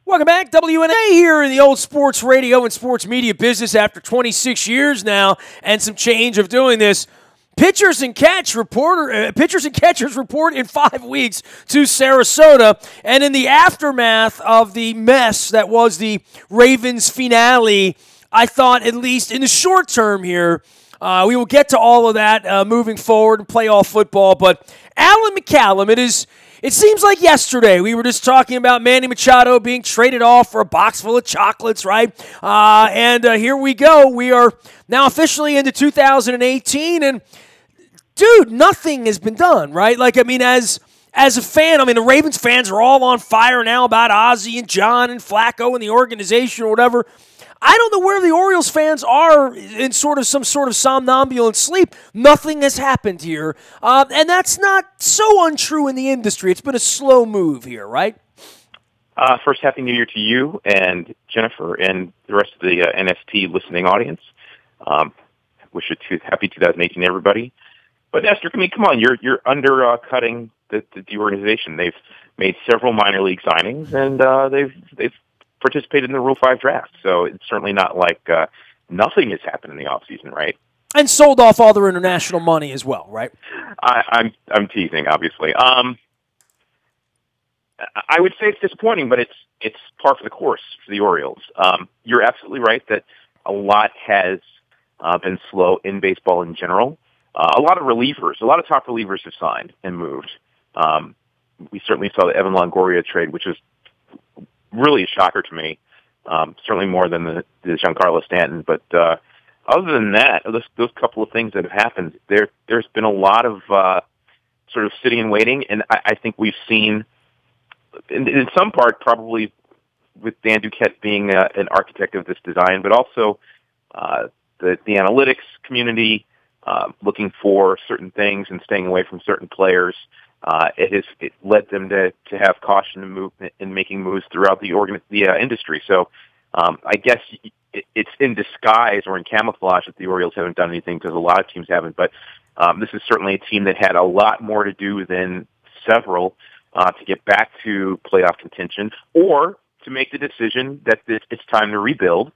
Welcome back. WNST here in the old sports radio and sports media business after 26 years now and some change of doing this. Pitchers and catchers report in 5 weeks to Sarasota. And in the aftermath of the mess that was the Ravens finale, I thought at least in the short term here, we will get to all of that moving forward in playoff football. But Alan McCallum, it seems like yesterday we were just talking about Manny Machado being traded off for a box full of chocolates, right? And here we go. We are now officially into 2018, and dude, nothing has been done, right? As a fan, the Ravens fans are all on fire now about Ozzie and John and Flacco and the organization or whatever. I don't know where the Orioles fans are in some sort of somnambulant sleep. Nothing has happened here. And that's not so untrue in the industry. It's been a slow move here, right? First, Happy New Year to you and Jennifer and the rest of the NST listening audience. Wish you happy 2018, everybody. But Nestor, come on, you're undercutting the organization. They've made several minor league signings, and they've participated in the Rule 5 draft. So it's certainly not like nothing has happened in the offseason, right? And sold off all their international money as well, right? I'm teasing, obviously. I would say it's disappointing, but it's par for the course for the Orioles. You're absolutely right that a lot has been slow in baseball in general. A lot of top relievers have signed and moved. We certainly saw the Evan Longoria trade, which was really a shocker to me, certainly more than the Giancarlo Stanton. But other than that, those couple of things that have happened, there's been a lot of sort of sitting and waiting, and I think we've seen, in some part, probably with Dan Duquette being an architect of this design, but also the analytics community looking for certain things and staying away from certain players. It led them to have caution and movement in making moves throughout the industry. So I guess it's in disguise or in camouflage that the Orioles haven't done anything, because a lot of teams haven't. But this is certainly a team that had a lot more to do than several to get back to playoff contention, or to make the decision that it's time to rebuild.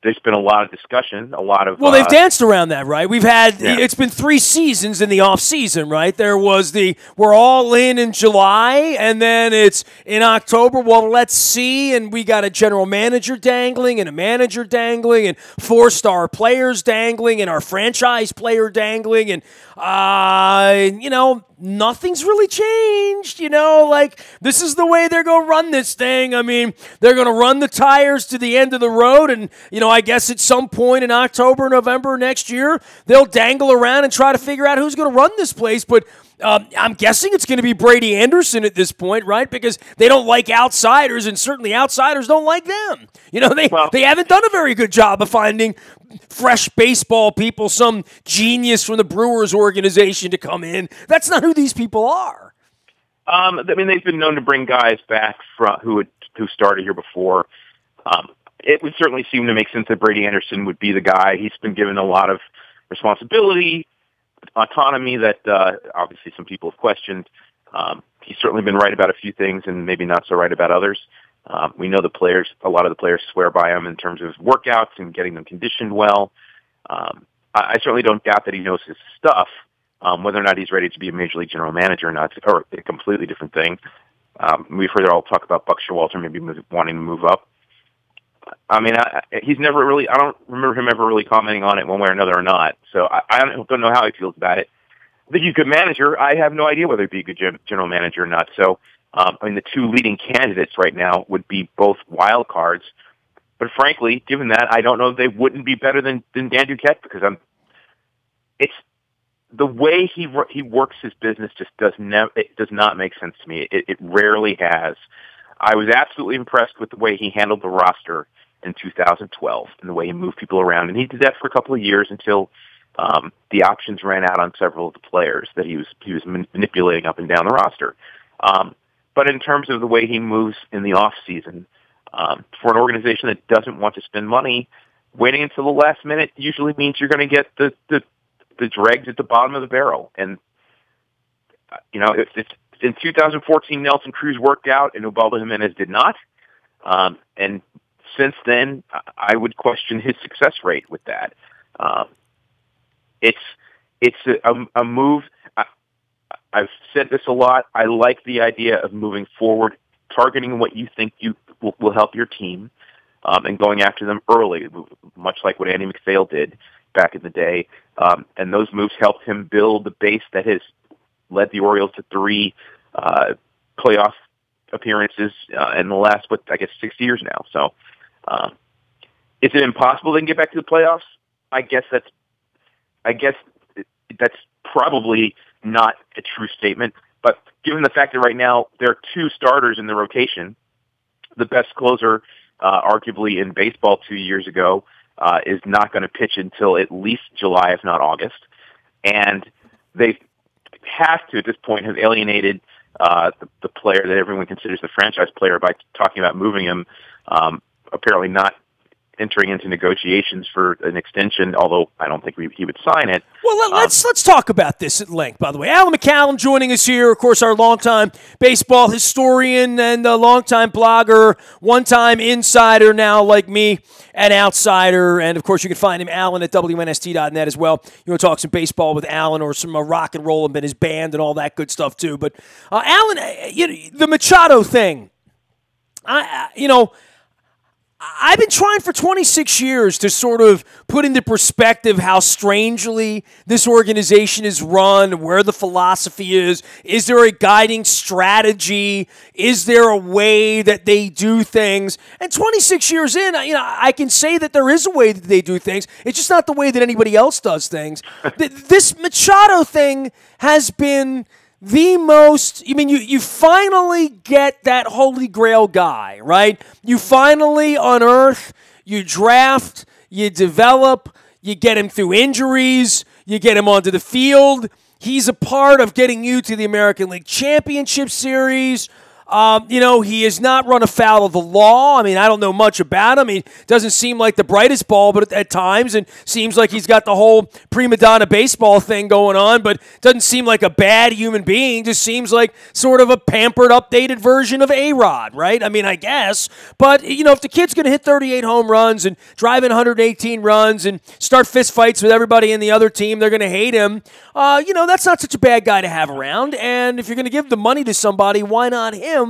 There's been a lot of discussion, Well, they've danced around that, right? It's been 3 seasons in the off season, right? There was we're all in July, and then it's in October. Well, let's see, and we got a general manager dangling, and a manager dangling, and 4-star players dangling, and our franchise player dangling, and nothing's really changed. This is the way they're going to run this thing. They're going to run the tires to the end of the road, and I guess at some point in October, November next year, they'll dangle around and try to figure out who's going to run this place. But I'm guessing it's going to be Brady Anderson at this point, right? Because they don't like outsiders, and certainly outsiders don't like them. They haven't done a very good job of finding fresh baseball people, some genius from the Brewers organization to come in. That's not who these people are. They've been known to bring guys back who started here before. It would certainly seem to make sense that Brady Anderson would be the guy. He's been given a lot of responsibility, autonomy that obviously some people have questioned. He's certainly been right about a few things and maybe not so right about others. We know a lot of the players swear by him in terms of workouts and getting them conditioned well. I certainly don't doubt that he knows his stuff. Whether or not he's ready to be a major league general manager or not, or a completely different thing. We've heard it all talk about Buck Showalter maybe wanting to move up. He's never really, I don't remember him ever really commenting on it one way or another or not. So I don't know how he feels about it. I think he's a good manager. I have no idea whether he'd be a good general manager or not. So, the 2 leading candidates right now would be both wild cards. But frankly, given that, I don't know if they wouldn't be better than Dan Duquette, because it's the way he works his business it does not make sense to me. It rarely has. I was absolutely impressed with the way he handled the roster in 2012 and the way he moved people around. And he did that for a couple of years until the options ran out on several of the players that he was manipulating up and down the roster. But in terms of the way he moves in the off season, for an organization that doesn't want to spend money, waiting until the last minute usually means you're going to get the dregs at the bottom of the barrel. And if in 2014 Nelson Cruz worked out and Ubaldo Jimenez did not, And since then, I would question his success rate with that. It's a move. I've said this a lot. I like the idea of moving forward, targeting what you think will help your team, and going after them early, much like what Andy McPhail did back in the day. And those moves helped him build the base that has led the Orioles to 3 playoff appearances in the last, 6 years now. So, is it impossible they can get back to the playoffs? I guess that's probably not a true statement. But given the fact that right now there are 2 starters in the rotation, the best closer, arguably in baseball 2 years ago, is not going to pitch until at least July, if not August. And they have to, at this point, have alienated the player that everyone considers the franchise player by talking about moving him, apparently not entering into negotiations for an extension, although I don't think he would sign it. Well, let's talk about this at length, by the way. Alan McCallum joining us here, of course, our longtime baseball historian and a longtime blogger, one-time insider now like me, an outsider. And, of course, you can find him, Alan, at WNST.net as well. You want to talk some baseball with Alan or some rock and roll and his band and all that good stuff, too. But, Alan, the Machado thing, I've been trying for 26 years to sort of put into perspective how strangely this organization is run, where the philosophy is. Is there a guiding strategy? Is there a way that they do things? And 26 years in, I can say that there is a way that they do things. It's just not the way that anybody else does things. This Machado thing has been the most, you finally get that holy grail guy, right? You finally unearth, you draft, you develop, you get him through injuries, you get him onto the field. He's a part of getting you to the American League Championship Series. He has not run afoul of the law. I don't know much about him. He doesn't seem like the brightest ball, but at times, and seems like he's got the whole prima donna baseball thing going on, but doesn't seem like a bad human being. Just seems like sort of a pampered, updated version of A-Rod, right? I guess. But, if the kid's going to hit 38 home runs and drive in 118 runs and start fist fights with everybody in the other team, they're going to hate him. That's not such a bad guy to have around. And if you're going to give the money to somebody, why not him?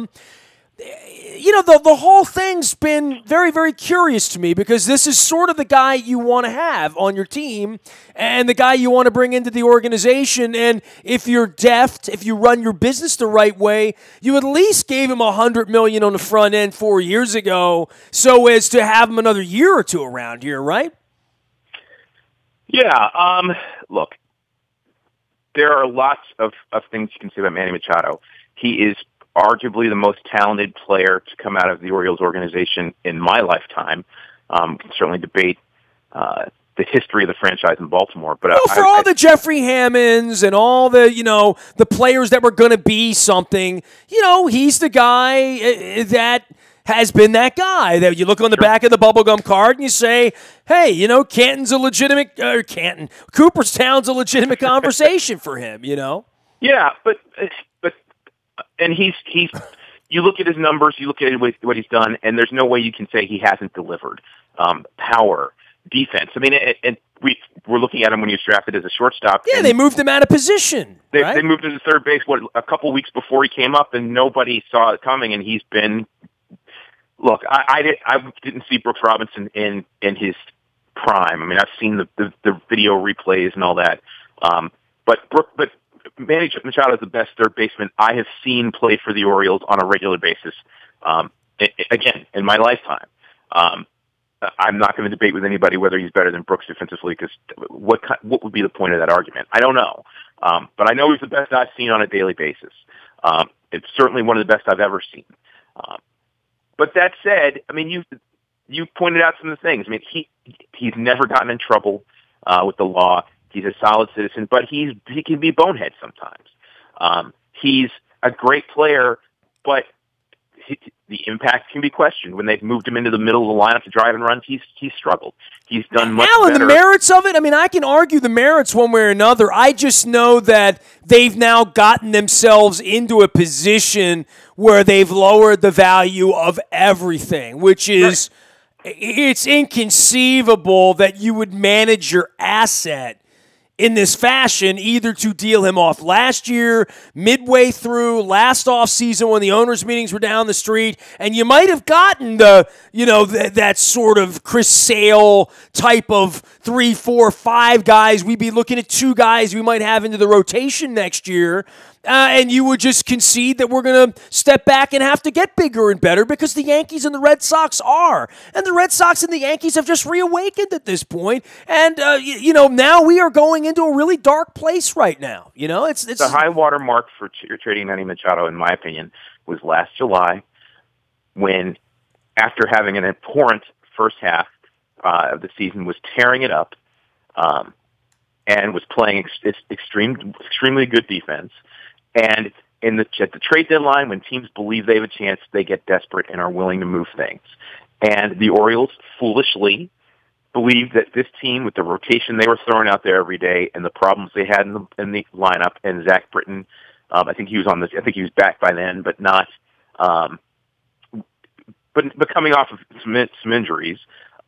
The whole thing's been very, very curious to me because this is sort of the guy you want to have on your team and the guy you want to bring into the organization. And if you're deft, if you run your business the right way, you at least gave him $100 million on the front end 4 years ago so as to have him another year or two around here, right? Yeah. Look, there are lots of things you can say about Manny Machado. He is arguably the most talented player to come out of the Orioles organization in my lifetime. Can certainly debate the history of the franchise in Baltimore. But for all the Jeffrey Hammonds and all the, the players that were going to be something, he's the guy that has been that guy that you look on the back of the bubblegum card and you say, hey, Cooperstown's a legitimate conversation for him, Yeah, but and he's you look at his numbers, you look at what he's done, and there's no way you can say he hasn't delivered. Power, defense. And we're looking at him when he was drafted as a shortstop. Yeah, they moved him out of position. They moved him to third base a couple weeks before he came up, and nobody saw it coming. And he's been. Look, I didn't see Brooks Robinson in his prime. I've seen the video replays and all that. But Manny Machado is the best third baseman I have seen play for the Orioles on a regular basis. Again, in my lifetime. I'm not going to debate with anybody whether he's better than Brooks defensively because what would be the point of that argument? I don't know. But I know he's the best I've seen on a daily basis. It's certainly one of the best I've ever seen. But that said, you pointed out some of the things. He's never gotten in trouble with the law. He's a solid citizen, but he can be bonehead sometimes. He's a great player, but the impact can be questioned. When they've moved him into the middle of the lineup to drive and runs, he's struggled. He's done much better. The merits of it, I mean, I can argue the merits one way or another. I just know that they've now gotten themselves into a position where they've lowered the value of everything, which is, it's inconceivable that you would manage your asset in this fashion, either to deal him off last year, midway through, last offseason when the owners' meetings were down the street, and you might have gotten that sort of Chris Sale type of 3, 4, 5 guys. We'd be looking at 2 guys we might have into the rotation next year. And you would just concede that we're going to step back and have to get bigger and better because the Yankees and the Red Sox are. And the Red Sox and the Yankees have just reawakened at this point. And, now we are going into a really dark place right now. It's the high water mark for trading Manny Machado, in my opinion, was last July when, after having an abhorrent first half of the season, was tearing it up and was playing extremely good defense. And at the trade deadline, when teams believe they have a chance, they get desperate and are willing to move things. And the Orioles foolishly believed that this team, with the rotation they were throwing out there every day and the problems they had in the lineup, and Zach Britton, I think he was back by then, but not, but coming off of some injuries,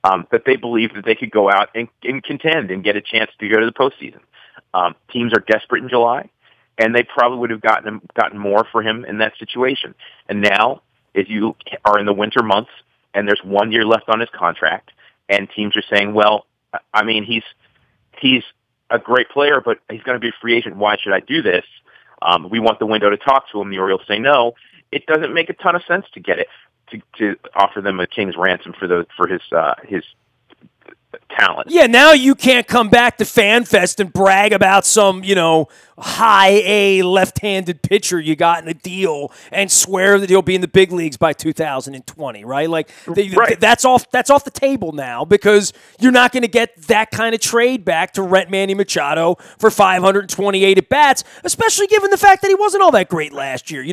that they believed that they could go out and contend and get a chance to go to the postseason. Teams are desperate in July. And they probably would have gotten more for him in that situation. And now, if you are in the winter months and there's 1 year left on his contract, and teams are saying, well, I mean, he's a great player, but he's going to be a free agent. Why should I do this? We want the window to talk to him. The Orioles say no. It doesn't make a ton of sense to get it to offer them a king's ransom for his talent. Yeah, now you can't come back to FanFest and brag about some, high A left-handed pitcher you got in a deal and swear that he'll be in the big leagues by 2020, right? Like that's off the table now because you're not going to get that kind of trade back to rent Manny Machado for 528 at bats, especially given the fact that he wasn't all that great last year.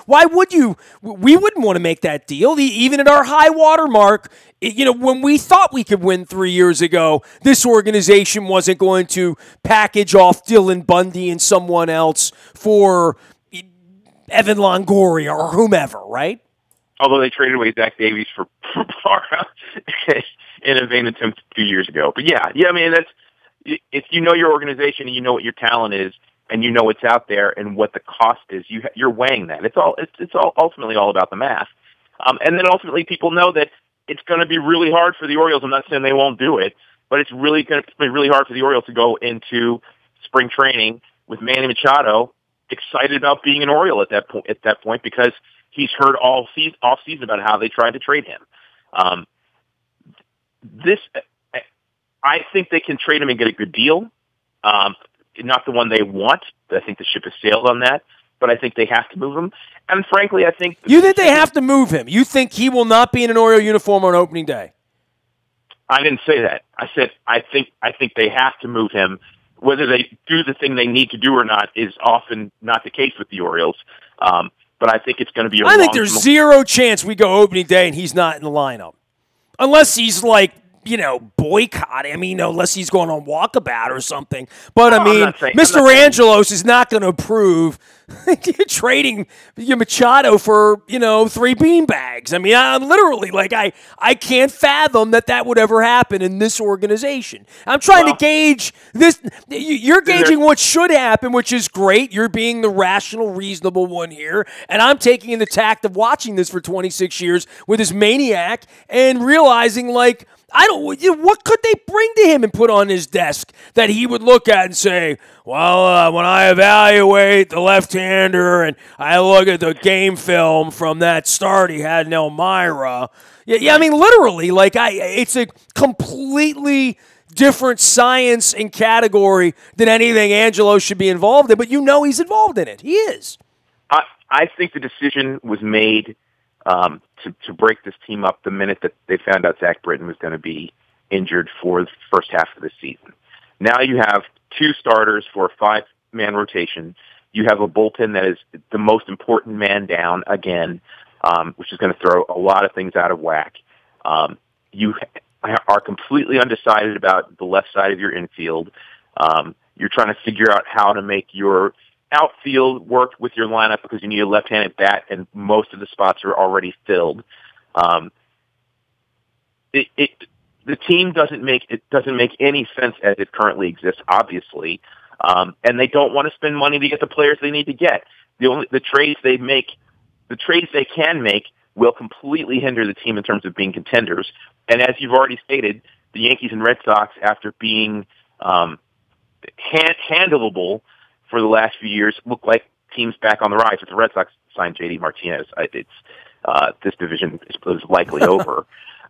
Why would you? We wouldn't want to make that deal. Even at our high water mark, when we thought we could win 3 years ago, this organization wasn't going to package off Dylan Bundy and someone else for Evan Longoria or whomever, right? Although they traded away Zach Davies for Parra in a vain attempt 2 years ago. But yeah, I mean, that's, if you know your organization and you know what your talent is and you know what's out there and what the cost is, you're weighing that. It's all ultimately all about the math. And then ultimately people know that it's going to be really hard for the Orioles. I'm not saying they won't do it, but it's really going to be really hard for the Orioles to go into spring training with Manny Machado excited about being an Oriole at that point because he's heard off season about how they tried to trade him. I think they can trade him and get a good deal. Not the one they want. I think the ship has sailed on that. But I think they have to move him. And frankly, I think... You think they have to move him? You think he will not be in an Oriole uniform on opening day? I didn't say that. I said I think they have to move him. Whether they do the thing they need to do or not is often not the case with the Orioles. But I think it's going to be I think there's zero chance we go opening day and he's not in the lineup. Unless he's like, boycotting. I mean, unless he's going on walkabout or something. But, Mr. Angelos is not going to approve trading Machado for, 3 beanbags. I mean, I'm literally, I can't fathom that would ever happen in this organization. I'm trying to gauge this. You're gauging what should happen, which is great. You're being the rational, reasonable one here. And I'm taking in the tact of watching this for 26 years with this maniac and realizing, what could they bring to him and put on his desk that he would look at and say, well, when I evaluate the left-hander and I look at the game film from that start he had in Elmira. Yeah, I mean, literally, it's a completely different science and category than anything Angelo should be involved in, but he's involved in it. He is. I think the decision was made to break this team up the minute that they found out Zach Britton was going to be injured for the first half of the season. Now you have 2 starters for a 5-man rotation. You have a bullpen that is the most important man down again. which is going to throw a lot of things out of whack. You are completely undecided about the left side of your infield. You're trying to figure out how to make your outfield work with your lineup because you need a left-handed bat, and most of the spots are already filled. The team doesn't make any sense as it currently exists, obviously, and they don't want to spend money to get the players they need to get. The trades they can make will completely hinder the team in terms of being contenders. And as you've already stated, the Yankees and Red Sox, after being handleable for the last few years, look like teams back on the rise. If the Red Sox signed J.D. Martinez, this division is likely over.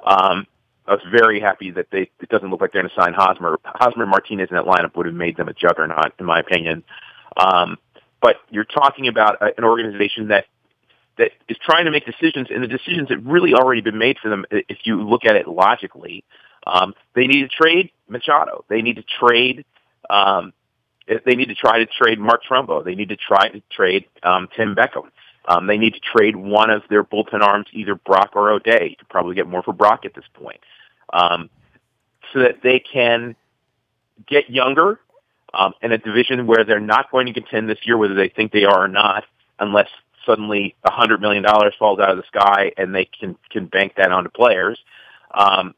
I was very happy that it doesn't look like they're going to sign Hosmer. Hosmer and Martinez in that lineup would have made them a juggernaut, in my opinion. But you're talking about an organization that is trying to make decisions, and the decisions have really already been made for them. If you look at it logically, they need to trade Machado. They need to trade. They need to try to trade Mark Trumbo. They need to try to trade Tim Beckham. They need to trade one of their bullpen arms, either Brock or O'Day. You could probably get more for Brock at this point, so that they can get younger in a division where they're not going to contend this year, whether they think they are or not, unless suddenly $100 million falls out of the sky and they can bank that onto players.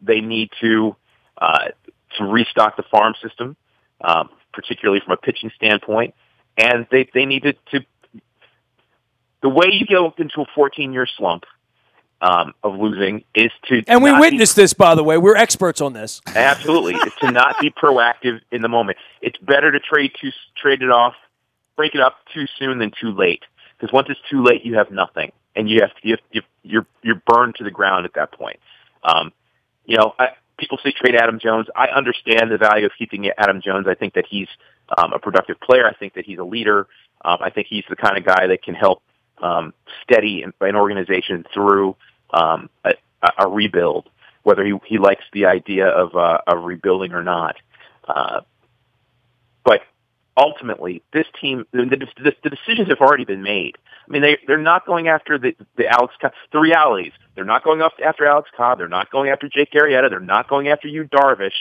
They need to restock the farm system, particularly from a pitching standpoint, and they need to the way you go into a 14-year slump of losing is to... And we witnessed this, by the way. We're experts on this. Absolutely. Is to not be proactive in the moment. It's better to trade it off, break it up too soon than too late. Because once it's too late, you have nothing. And you're burned to the ground at that point. People say trade Adam Jones. I understand the value of keeping Adam Jones. I think that he's a productive player. I think that he's a leader. I think he's the kind of guy that can help steady an organization through a rebuild, whether he likes the idea of rebuilding or not. But ultimately, this team, the decisions have already been made. I mean, they're not going after the Alex Cobb. The realities, they're not going after Alex Cobb. They're not going after Jake Arrieta. They're not going after Yu Darvish.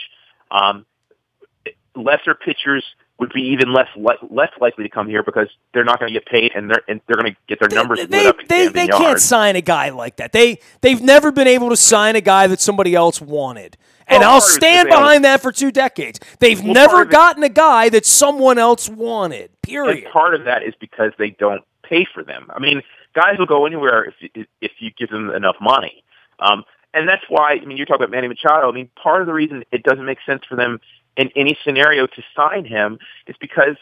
Lesser pitchers would be even less likely to come here because they're not going to get paid, and they're going to get their numbers lit up. They can't sign a guy like that. They've never been able to sign a guy that somebody else wanted. And I'll stand behind that for 2 decades. They've never gotten a guy that someone else wanted, period. And part of that is because they don't pay for them. I mean, guys will go anywhere if you give them enough money. And that's why, I mean, you talk about Manny Machado. I mean, part of the reason it doesn't make sense for them in any scenario to sign him is because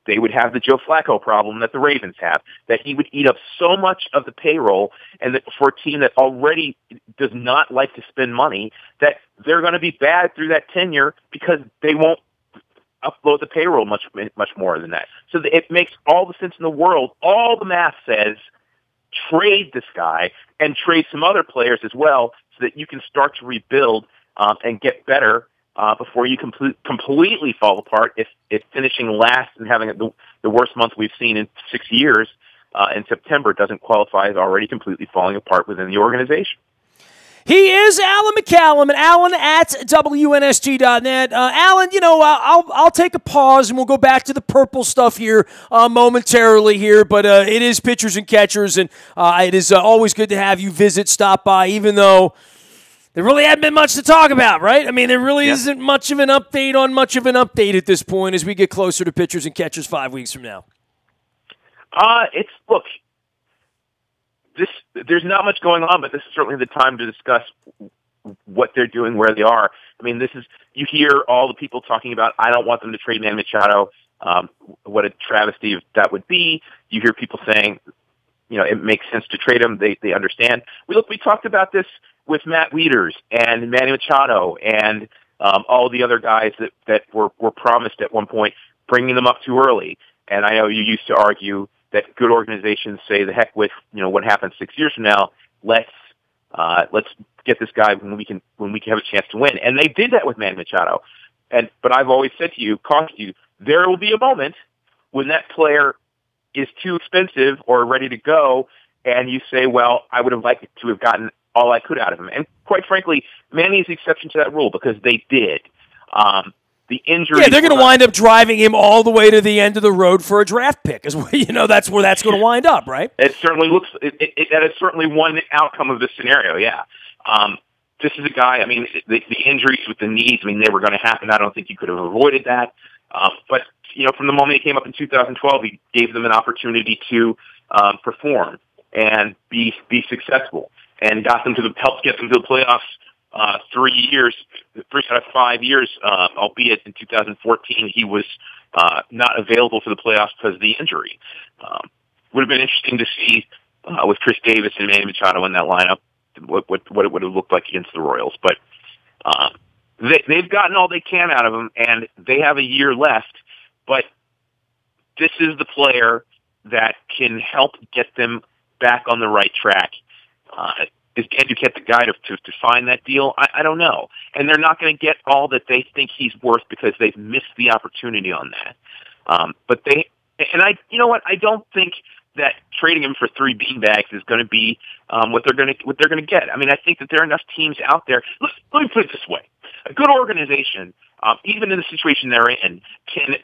they would have the Joe Flacco problem that the Ravens have, that he would eat up so much of the payroll, and that for a team that already does not like to spend money, that they're going to be bad through that tenure because they won't upload the payroll much more than that. So it makes all the sense in the world. All the math says trade this guy and trade some other players as well so that you can start to rebuild and get better before you completely fall apart if finishing last and having the worst month we've seen in 6 years in September doesn't qualify as already completely falling apart within the organization. He is Alan McCallum, and Alan at WNST.net. Alan, I'll take a pause, and we'll go back to the purple stuff here momentarily here, but it is pitchers and catchers, and it is always good to have you stop by, even though there really hadn't been much to talk about, right? I mean, there really isn't much of an update on much of an update at this point as we get closer to pitchers and catchers 5 weeks from now. There's not much going on, but this is certainly the time to discuss what they're doing, where they are. I mean, you hear all the people talking about, I don't want them to trade Manny Machado. What a travesty that would be. You hear people saying, it makes sense to trade him. They understand. We talked about this with Matt Wieters and Manny Machado and all the other guys that were promised at one point, bringing them up too early. And I know you used to argue that good organizations say the heck with what happens 6 years from now. Let's get this guy when we can have a chance to win. And they did that with Manny Machado. But I've always said to you, there will be a moment when that player is too expensive or ready to go, and you say, well, I would have liked to have gotten all I could out of him. And quite frankly, Manny is the exception to that rule because they did. The injury. Yeah, they're going to wind up driving him all the way to the end of the road for a draft pick. That's where that's going to wind up, right? It certainly looks. That is certainly one outcome of this scenario. Yeah. This is a guy. I mean, the injuries with the knees. I mean, they were going to happen. I don't think you could have avoided that. But from the moment he came up in 2012, he gave them an opportunity to perform and be successful, and helped get them to the playoffs 3 out of 5 years, albeit in 2014 he was not available for the playoffs because of the injury. Would have been interesting to see with Chris Davis and Manny Machado in that lineup what it would have looked like against the Royals. But they've gotten all they can out of him, and they have a year left. But this is the player that can help get them back on the right track. Is Andrew Kett the guy to sign that deal? I don't know. And they're not going to get all that they think he's worth because they've missed the opportunity on that. But you know what? I don't think that trading him for 3 beanbags is going to be what they're going to get. I mean, I think that there are enough teams out there. Let me put it this way: a good organization, even in the situation they're in, can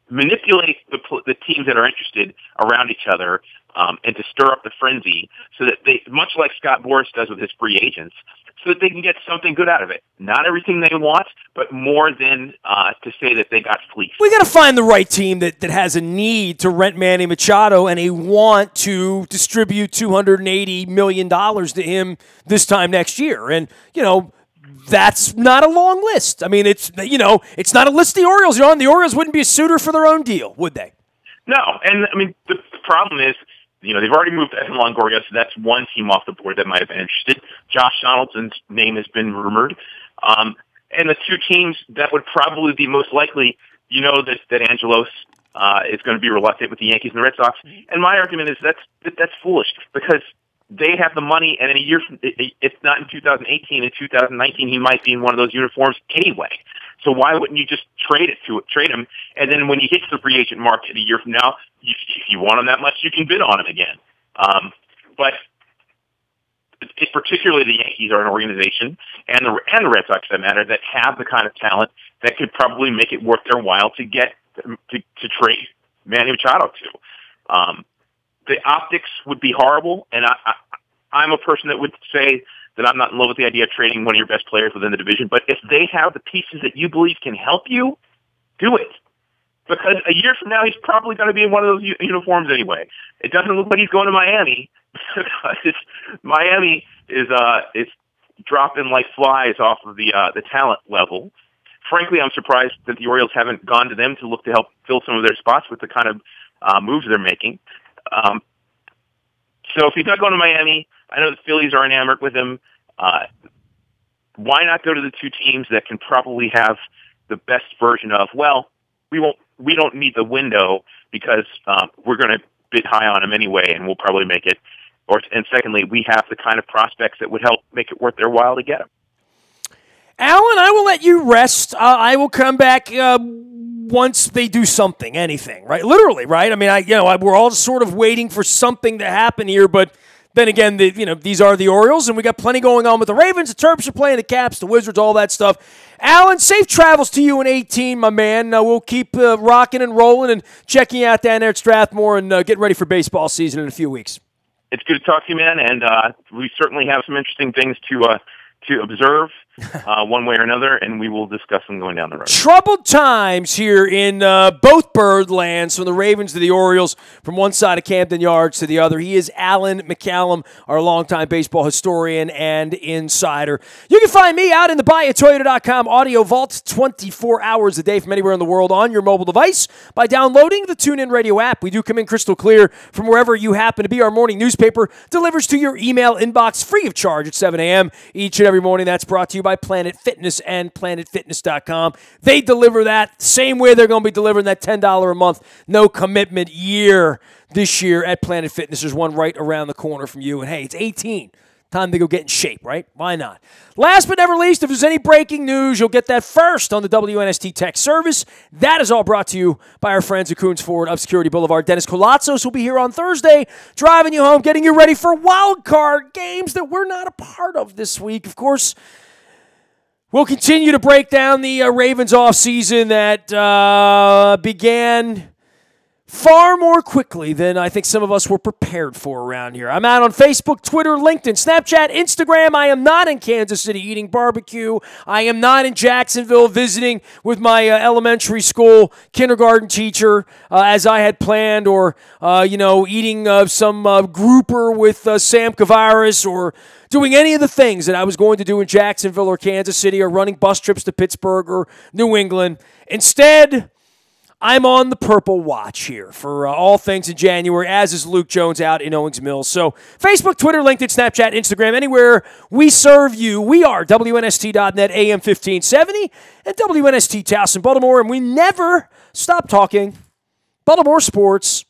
manipulate the teams that are interested around each other and to stir up the frenzy so that they, much like Scott Boras does with his free agents, so that they can get something good out of it. Not everything they want, but more than to say that they got fleeced. We got to find the right team that has a need to rent Manny Machado and a want to distribute $280 million to him this time next year. And, that's not a long list. I mean, it's not a list the Orioles are on. The Orioles wouldn't be a suitor for their own deal, would they? No, and I mean, the problem is, they've already moved Evan Longoria, so that's one team off the board that might have been interested. Josh Donaldson's name has been rumored. And the two teams that would probably be most likely, that Angelos is going to be reluctant with the Yankees and the Red Sox. And my argument is that's foolish because they have the money, and in a year, if not in 2018, in 2019, he might be in one of those uniforms anyway. So why wouldn't you just trade him, and then when he hits the free agent market a year from now, if you want him that much, you can bid on him again. But particularly the Yankees are an organization, and the Red Sox, for that matter, that have the kind of talent that could probably make it worth their while to get to trade Manny Machado to. The optics would be horrible, and I'm a person that would say that I'm not in love with the idea of trading one of your best players within the division, but if they have the pieces that you believe can help you, do it. Because a year from now, he's probably going to be in one of those uniforms anyway. It doesn't look like he's going to Miami, because Miami is dropping like flies off of the talent level. Frankly, I'm surprised that the Orioles haven't gone to them to look to help fill some of their spots with the kind of moves they're making. So if he's not going to Miami, I know the Phillies are enamored with him. Why not go to the two teams that can probably have the best version of, well, we don't need the window because we're going to bid high on him anyway, and we'll probably make it. And secondly, we have the kind of prospects that would help make it worth their while to get him. Alan, I will let you rest. I will come back once they do something, anything, right? Literally, right? I mean, we're all sort of waiting for something to happen here, but then again, these are the Orioles, and we got plenty going on with the Ravens. The Terps are playing the Caps, the Wizards, all that stuff. Alan, safe travels to you in 18, my man. We'll keep rocking and rolling and checking you out down there at Strathmore and getting ready for baseball season in a few weeks. It's good to talk to you, man, and we certainly have some interesting things to observe one way or another, and we will discuss them going down the road. Troubled times here in both Birdlands, from the Ravens to the Orioles, from one side of Camden Yards to the other. He is Alan McCallum, our longtime baseball historian and insider. You can find me out in the buyatoyota.com audio vault 24 hours a day from anywhere in the world on your mobile device by downloading the TuneIn Radio app. We do come in crystal clear from wherever you happen to be. Our morning newspaper delivers to your email inbox free of charge at 7 a.m. each and every morning. That's brought to you by Planet Fitness and PlanetFitness.com. They deliver that same way they're going to be delivering that $10 a month, no commitment year this year at Planet Fitness. There's one right around the corner from you. And hey, it's 18. Time to go get in shape, right? Why not? Last but never least, if there's any breaking news, you'll get that first on the WNST Tech Service. That is all brought to you by our friends at Coons Ford of Security Boulevard. Dennis Colatzos will be here on Thursday, driving you home, getting you ready for wild card games that we're not a part of this week. Of course, we'll continue to break down the Ravens offseason that began far more quickly than I think some of us were prepared for around here. I'm out on Facebook, Twitter, LinkedIn, Snapchat, Instagram. I am not in Kansas City eating barbecue. I am not in Jacksonville visiting with my elementary school kindergarten teacher as I had planned, or eating some grouper with Sam Kavaris, or doing any of the things that I was going to do in Jacksonville or Kansas City, or running bus trips to Pittsburgh or New England. Instead, I'm on the Purple Watch here for all things in January, as is Luke Jones out in Owings Mills. So Facebook, Twitter, LinkedIn, Snapchat, Instagram, anywhere we serve you. We are WNST.net, AM 1570, and WNST Towson, Baltimore, and we never stop talking Baltimore sports.